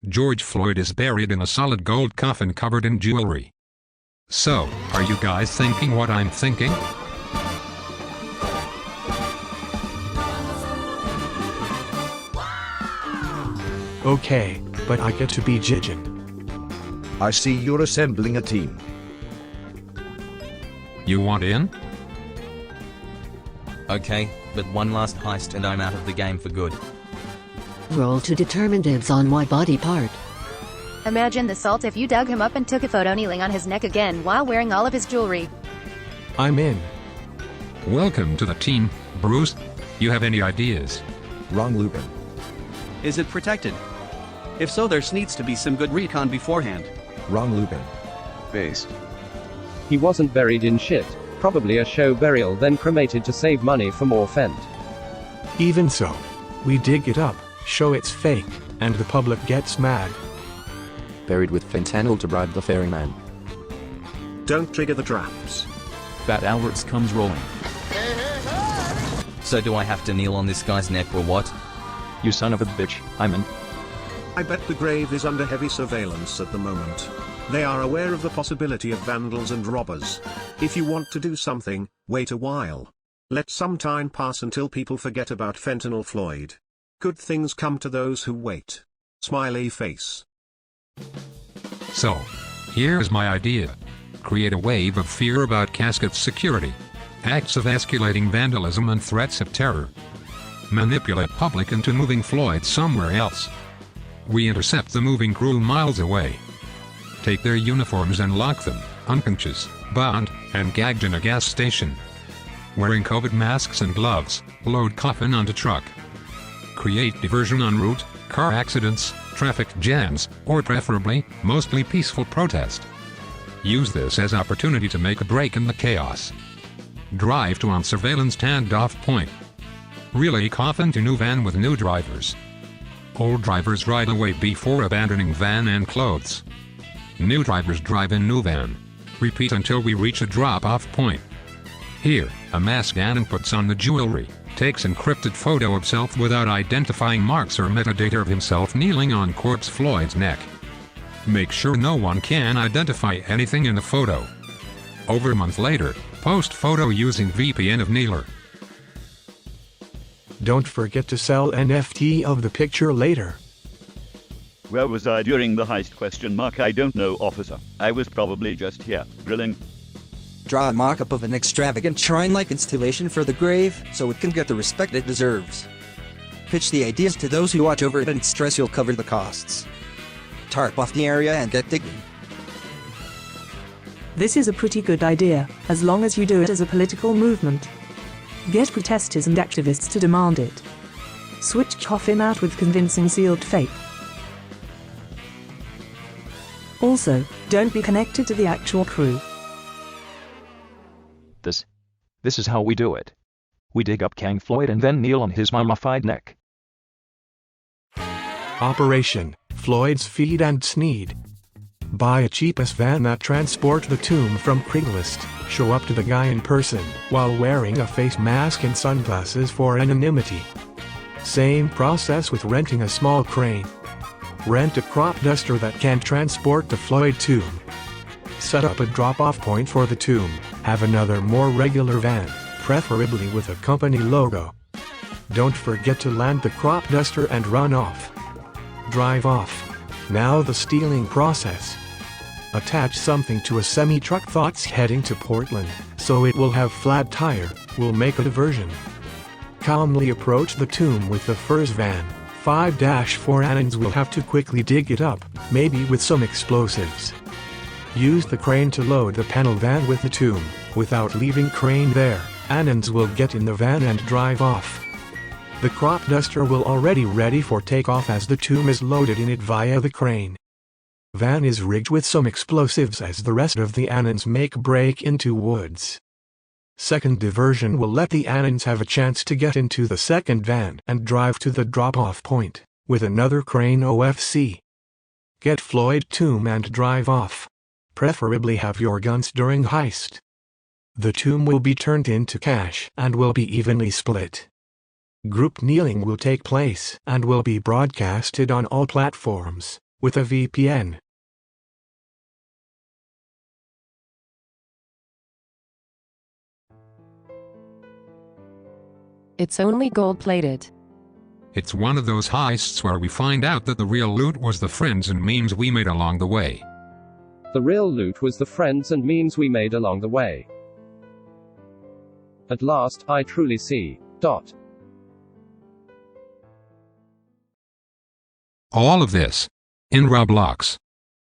George Floyd is buried in a solid gold coffin covered in jewelry. So, are you guys thinking what I'm thinking? Okay, but I get to be judging. I see you're assembling a team. You want in? Okay, but one last heist and I'm out of the game for good. Roll to determine dibs on my body part. Imagine the salt if you dug him up and took a photo kneeling on his neck again while wearing all of his jewelry. I'm in. Welcome to the team, Bruce. You have any ideas? Wrong, Lupin. Is it protected? If so, there needs to be some good recon beforehand. Wrong, Lupin. Based. He wasn't buried in shit. Probably a show burial then cremated to save money for more Fent. Even so, we dig it up, show it's fake, and the public gets mad. Buried with fentanyl to bribe the ferryman. Don't trigger the traps. Fat Alberts comes rolling. So do I have to kneel on this guy's neck or what? You son of a bitch, I'm in. I bet the grave is under heavy surveillance at the moment. They are aware of the possibility of vandals and robbers. If you want to do something, wait a while. Let some time pass until people forget about fentanyl Floyd. Good things come to those who wait. Smiley face. So, here's my idea. Create a wave of fear about casket security. Acts of escalating vandalism and threats of terror. Manipulate public into moving Floyd somewhere else. We intercept the moving crew miles away. Take their uniforms and lock them, unconscious, bound, and gagged in a gas station. Wearing COVID masks and gloves, load coffin onto truck. Create diversion en route, car accidents, traffic jams, or preferably, mostly peaceful protest. Use this as opportunity to make a break in the chaos. Drive to on surveillance standoff point. Relay coffin to new van with new drivers. Old drivers ride away before abandoning van and clothes. New drivers drive in new van. Repeat until we reach a drop-off point. Here, a masked Anon puts on the jewelry, takes encrypted photo of self without identifying marks or metadata of himself kneeling on corpse Floyd's neck. Make sure no one can identify anything in the photo. Over a month later, post photo using VPN of kneeler. Don't forget to sell NFT of the picture later. Where was I during the heist ? I don't know, officer. I was probably just here, drilling. Draw a mock-up of an extravagant shrine-like installation for the grave, so it can get the respect it deserves. Pitch the ideas to those who watch over it and stress you'll cover the costs. Tarp off the area and get digging. This is a pretty good idea, as long as you do it as a political movement. Get protesters and activists to demand it. Switch coffin out with convincing sealed fake. Also, don't be connected to the actual crew. This is how we do it. We dig up King Floyd and then kneel on his mummified neck. Operation Floyd's Feed and Sneed. Buy a cheapest van that transport the tomb from Craigslist. Show up to the guy in person while wearing a face mask and sunglasses for anonymity. Same process with renting a small crane. Rent a crop duster that can transport the Floyd tomb. Set up a drop-off point for the tomb. Have another more regular van, preferably with a company logo. Don't forget to land the crop duster and run off. Drive off. Now the stealing process. Attach something to a semi-truck that's heading to Portland, so it will have flat tire. We'll make a diversion. Calmly approach the tomb with the first van. 5-4 Anons will have to quickly dig it up, maybe with some explosives. Use the crane to load the panel van with the tomb. Without leaving crane there, Anons will get in the van and drive off. The crop duster will already ready for takeoff as the tomb is loaded in it via the crane. Van is rigged with some explosives as the rest of the Anons make break into woods. Second diversion will let the Anons have a chance to get into the second van and drive to the drop-off point, with another crane OFC. Get Floyd tomb and drive off. Preferably have your guns during heist. The tomb will be turned into cash and will be evenly split. Group kneeling will take place and will be broadcasted on all platforms, with a VPN. It's only gold-plated. It's one of those heists where we find out that the real loot was the friends and memes we made along the way. The real loot was the friends and memes we made along the way. At last, I truly see. All of this in Roblox.